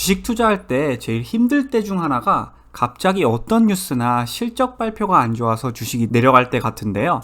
주식 투자할 때 제일 힘들 때 중 하나가 갑자기 어떤 뉴스나 실적 발표가 안 좋아서 주식이 내려갈 때 같은데요.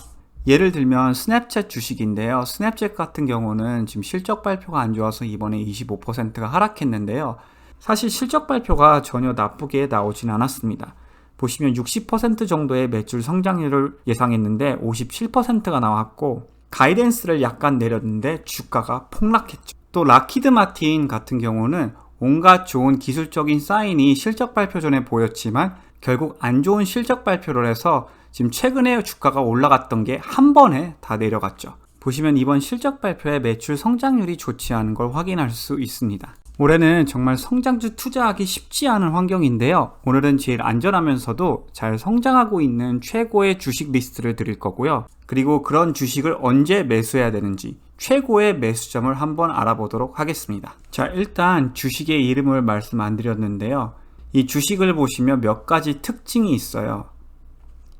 예를 들면 스냅챗 주식인데요. 스냅챗 같은 경우는 지금 실적 발표가 안 좋아서 이번에 25%가 하락했는데요. 사실 실적 발표가 전혀 나쁘게 나오진 않았습니다. 보시면 60% 정도의 매출 성장률을 예상했는데 57%가 나왔고, 가이던스를 약간 내렸는데 주가가 폭락했죠. 또 락히드 마틴 같은 경우는 온갖 좋은 기술적인 사인이 실적 발표 전에 보였지만 결국 안 좋은 실적 발표를 해서 지금 최근에 주가가 올라갔던 게 한 번에 다 내려갔죠. 보시면 이번 실적 발표에 매출 성장률이 좋지 않은 걸 확인할 수 있습니다. 올해는 정말 성장주 투자하기 쉽지 않은 환경인데요. 오늘은 제일 안전하면서도 잘 성장하고 있는 최고의 주식 리스트를 드릴 거고요. 그리고 그런 주식을 언제 매수해야 되는지 최고의 매수점을 한번 알아보도록 하겠습니다. 자, 일단 주식의 이름을 말씀 안 드렸는데요. 이 주식을 보시면 몇 가지 특징이 있어요.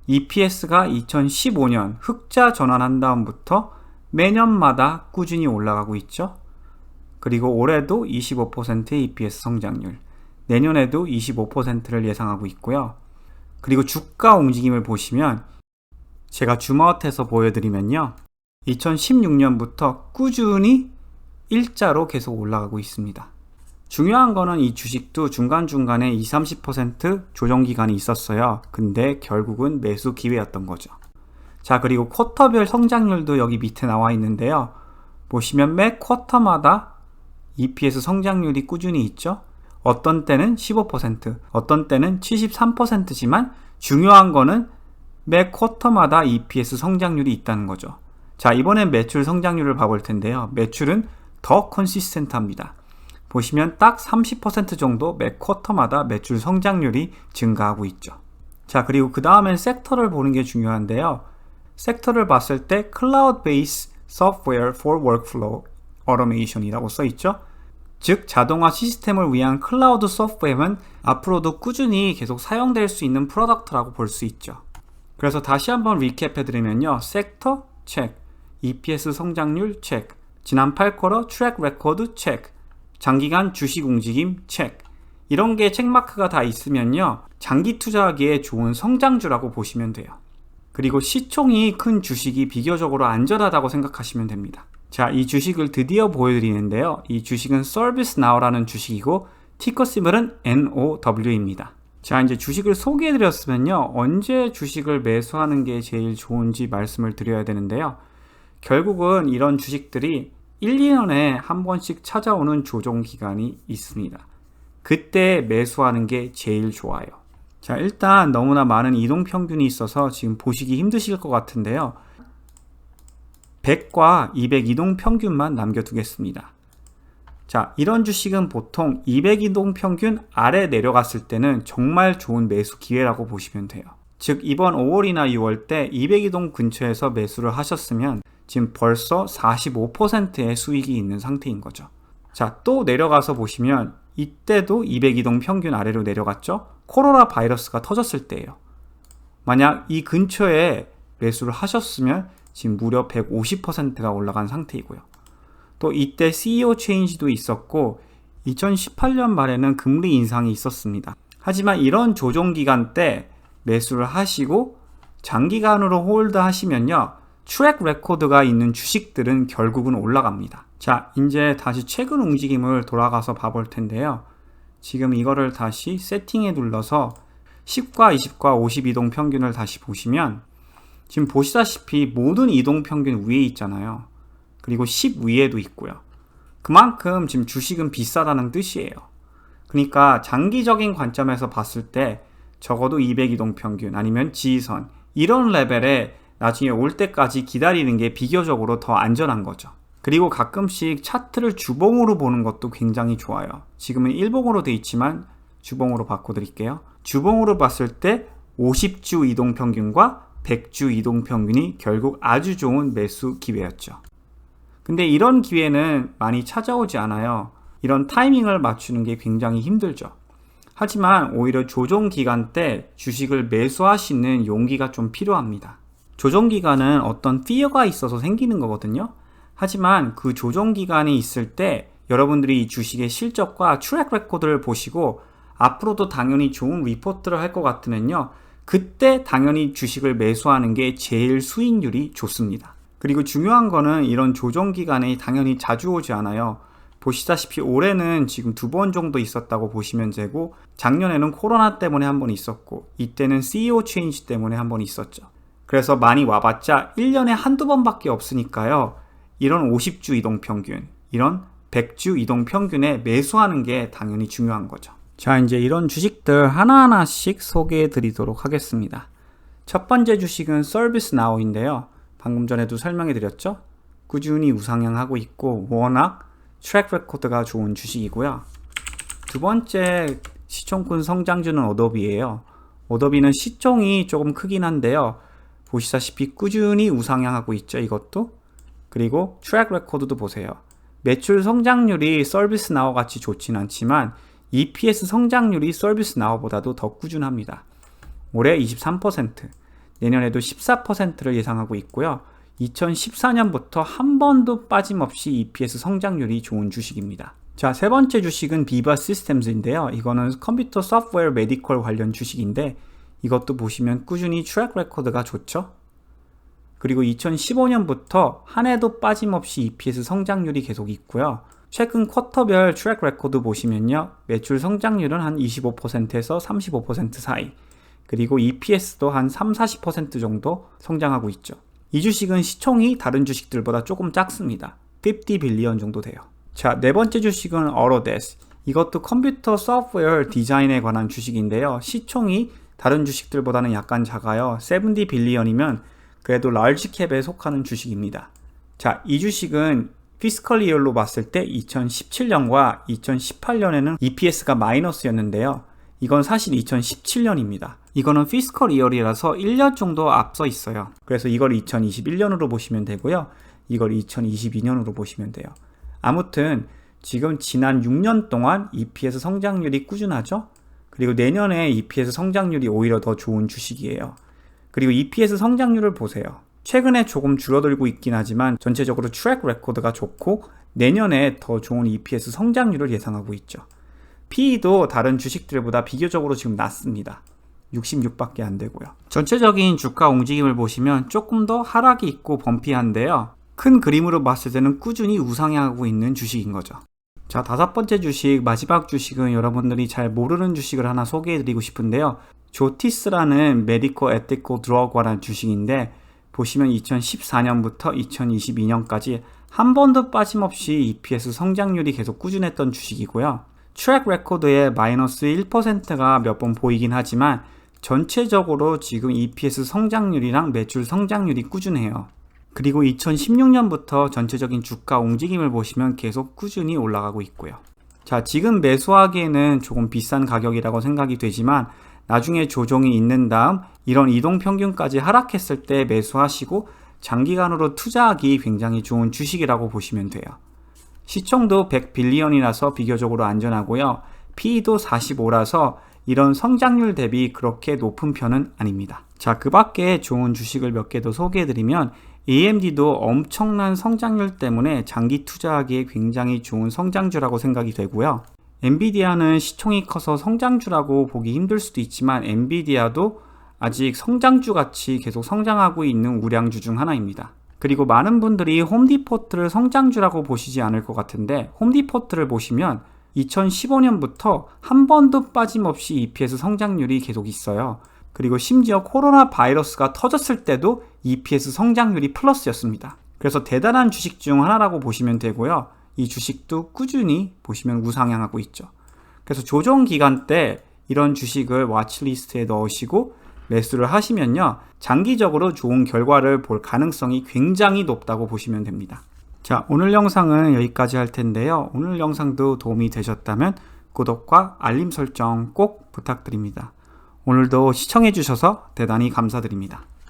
EPS가 2015년 흑자 전환한 다음부터 매년마다 꾸준히 올라가고 있죠. 그리고 올해도 25%의 EPS 성장률, 내년에도 25%를 예상하고 있고요. 그리고 주가 움직임을 보시면 제가 줌아웃해서 보여드리면요. 2016년부터 꾸준히 일자로 계속 올라가고 있습니다. 중요한 거는 이 주식도 중간중간에 20-30% 조정 기간이 있었어요. 근데 결국은 매수 기회였던 거죠. 자, 그리고 쿼터별 성장률도 여기 밑에 나와 있는데요. 보시면 매 쿼터마다 EPS 성장률이 꾸준히 있죠. 어떤 때는 15%, 어떤 때는 73%지만 중요한 거는 매 쿼터마다 EPS 성장률이 있다는 거죠. 자, 이번엔 매출 성장률을 봐볼 텐데요. 매출은 더 컨시스텐트합니다. 보시면 딱 30% 정도 매 쿼터마다 매출 성장률이 증가하고 있죠. 자, 그리고 그 다음엔 섹터를 보는 게 중요한데요. 섹터를 봤을 때 Cloud Based Software for Workflow Automation이라고 써있죠. 즉 자동화 시스템을 위한 클라우드 소프트웨어는 앞으로도 꾸준히 계속 사용될 수 있는 프로덕트라고 볼 수 있죠. 그래서 다시 한번 리캡해드리면요. 섹터 체크, EPS 성장률 체크, 지난 8쿼터 트랙 레코드 체크, 장기간 주식 움직임 체크. 이런 게 체크마크가 다 있으면요. 장기 투자하기에 좋은 성장주라고 보시면 돼요. 그리고 시총이 큰 주식이 비교적으로 안전하다고 생각하시면 됩니다. 자, 이 주식을 드디어 보여드리는데요. 이 주식은 ServiceNow라는 주식이고 티커 심볼은 NOW입니다. 자, 이제 주식을 소개해드렸으면요. 언제 주식을 매수하는 게 제일 좋은지 말씀을 드려야 되는데요. 결국은 이런 주식들이 1, 2년에 한 번씩 찾아오는 조정 기간이 있습니다. 그때 매수하는 게 제일 좋아요. 자, 일단 너무나 많은 이동평균이 있어서 지금 보시기 힘드실 것 같은데요. 100과 200 이동평균만 남겨두겠습니다. 자, 이런 주식은 보통 200 이동평균 아래 내려갔을 때는 정말 좋은 매수 기회라고 보시면 돼요. 즉 이번 5월이나 6월 때 200 이동 근처에서 매수를 하셨으면 지금 벌써 45%의 수익이 있는 상태인 거죠. 자, 또 내려가서 보시면 이때도 200 이동 평균 아래로 내려갔죠. 코로나 바이러스가 터졌을 때예요. 만약 이 근처에 매수를 하셨으면 지금 무려 150%가 올라간 상태이고요. 또 이때 CEO 체인지도 있었고 2018년 말에는 금리 인상이 있었습니다. 하지만 이런 조정 기간 때 매수를 하시고 장기간으로 홀드 하시면요. 트랙 레코드가 있는 주식들은 결국은 올라갑니다. 자, 이제 다시 최근 움직임을 돌아가서 봐볼 텐데요. 지금 이거를 다시 세팅에 눌러서 10과 20과 50 이동 평균을 다시 보시면 지금 보시다시피 모든 이동 평균 위에 있잖아요. 그리고 10 위에도 있고요. 그만큼 지금 주식은 비싸다는 뜻이에요. 그러니까 장기적인 관점에서 봤을 때 적어도 200 이동 평균 아니면 지지선 이런 레벨에 나중에 올 때까지 기다리는 게 비교적으로 더 안전한 거죠. 그리고 가끔씩 차트를 주봉으로 보는 것도 굉장히 좋아요. 지금은 일봉으로 돼 있지만 주봉으로 바꿔드릴게요. 주봉으로 봤을 때 50주 이동평균과 100주 이동평균이 결국 아주 좋은 매수 기회였죠. 근데 이런 기회는 많이 찾아오지 않아요. 이런 타이밍을 맞추는 게 굉장히 힘들죠. 하지만 오히려 조정 기간 때 주식을 매수하시는 용기가 좀 필요합니다. 조정 기간은 어떤 피어가 있어서 생기는 거거든요. 하지만 그 조정 기간이 있을 때 여러분들이 이 주식의 실적과 트랙 레코드를 보시고 앞으로도 당연히 좋은 리포트를 할 것 같으면요, 그때 당연히 주식을 매수하는 게 제일 수익률이 좋습니다. 그리고 중요한 거는 이런 조정 기간에 당연히 자주 오지 않아요. 보시다시피 올해는 지금 2번 정도 있었다고 보시면 되고, 작년에는 코로나 때문에 한 번 있었고, 이때는 CEO 체인지 때문에 한 번 있었죠. 그래서 많이 와봤자 1년에 한두 번밖에 없으니까요, 이런 50주 이동평균, 이런 100주 이동평균에 매수하는 게 당연히 중요한 거죠. 자, 이제 이런 주식들 하나하나씩 소개해 드리도록 하겠습니다. 첫 번째 주식은 서비스나우인데요. 방금 전에도 설명해 드렸죠. 꾸준히 우상향하고 있고 워낙 트랙 레코드가 좋은 주식이고요. 두 번째 시총군 성장주는 어도비예요. 어도비는 시총이 조금 크긴 한데요. 보시다시피 꾸준히 우상향하고 있죠, 이것도. 그리고 트랙 레코드도 보세요. 매출 성장률이 서비스나우 같이 좋진 않지만 EPS 성장률이 서비스나우보다도 더 꾸준합니다. 올해 23%, 내년에도 14%를 예상하고 있고요. 2014년부터 한 번도 빠짐없이 EPS 성장률이 좋은 주식입니다. 자, 세 번째 주식은 비바 시스템즈인데요. 이거는 컴퓨터 소프트웨어 메디컬 관련 주식인데 이것도 보시면 꾸준히 트랙 레코드가 좋죠. 그리고 2015년부터 한 해도 빠짐없이 EPS 성장률이 계속 있고요. 최근 쿼터별 트랙 레코드 보시면요, 매출 성장률은 한 25%에서 35% 사이, 그리고 EPS도 한 30-40% 정도 성장하고 있죠. 이 주식은 시총이 다른 주식들보다 조금 작습니다. 50 빌리언 정도 돼요. 자, 네 번째 주식은 어로데스. 이것도 컴퓨터 소프트웨어 디자인에 관한 주식인데요. 시총이 다른 주식들보다는 약간 작아요. 70 빌리언이면 그래도 라지 캡에 속하는 주식입니다. 자, 이 주식은 피스컬 이어로 봤을 때 2017년과 2018년에는 EPS가 마이너스였는데요. 이건 사실 2017년입니다. 이거는 피스컬 이어리라서 1년 정도 앞서 있어요. 그래서 이걸 2021년으로 보시면 되고요. 이걸 2022년으로 보시면 돼요. 아무튼 지금 지난 6년 동안 EPS 성장률이 꾸준하죠. 그리고 내년에 EPS 성장률이 오히려 더 좋은 주식이에요. 그리고 EPS 성장률을 보세요. 최근에 조금 줄어들고 있긴 하지만 전체적으로 트랙 레코드가 좋고 내년에 더 좋은 EPS 성장률을 예상하고 있죠. PE도 다른 주식들보다 비교적으로 지금 낮습니다. 66밖에 안 되고요. 전체적인 주가 움직임을 보시면 조금 더 하락이 있고 범피한데요. 큰 그림으로 봤을 때는 꾸준히 우상향하고 있는 주식인 거죠. 자, 다섯 번째 주식, 마지막 주식은 여러분들이 잘 모르는 주식을 하나 소개해드리고 싶은데요. 조티스라는 메디컬 에티컬 드러그라는 주식인데 보시면 2014년부터 2022년까지 한 번도 빠짐없이 EPS 성장률이 계속 꾸준했던 주식이고요. 트랙 레코드에 마이너스 1%가 몇 번 보이긴 하지만 전체적으로 지금 EPS 성장률이랑 매출 성장률이 꾸준해요. 그리고 2016년부터 전체적인 주가 움직임을 보시면 계속 꾸준히 올라가고 있고요. 자, 지금 매수하기에는 조금 비싼 가격이라고 생각이 되지만 나중에 조정이 있는 다음 이런 이동평균까지 하락했을 때 매수하시고 장기간으로 투자하기 굉장히 좋은 주식이라고 보시면 돼요. 시총도 100 빌리언이라서 비교적으로 안전하고요. PE도 45라서 이런 성장률 대비 그렇게 높은 편은 아닙니다. 자, 그 밖에 좋은 주식을 몇 개 더 소개해드리면 AMD도 엄청난 성장률 때문에 장기 투자하기에 굉장히 좋은 성장주라고 생각이 되고요. 엔비디아는 시총이 커서 성장주라고 보기 힘들 수도 있지만 엔비디아도 아직 성장주 같이 계속 성장하고 있는 우량주 중 하나입니다. 그리고 많은 분들이 홈디포트를 성장주라고 보시지 않을 것 같은데 홈디포트를 보시면 2015년부터 한 번도 빠짐없이 EPS 성장률이 계속 있어요. 그리고 심지어 코로나 바이러스가 터졌을 때도 EPS 성장률이 플러스였습니다. 그래서 대단한 주식 중 하나라고 보시면 되고요. 이 주식도 꾸준히 보시면 우상향하고 있죠. 그래서 조정 기간 때 이런 주식을 와치리스트에 넣으시고 매수를 하시면요, 장기적으로 좋은 결과를 볼 가능성이 굉장히 높다고 보시면 됩니다. 자, 오늘 영상은 여기까지 할 텐데요. 오늘 영상도 도움이 되셨다면 구독과 알림 설정 꼭 부탁드립니다. 오늘도 시청해 주셔서 대단히 감사드립니다.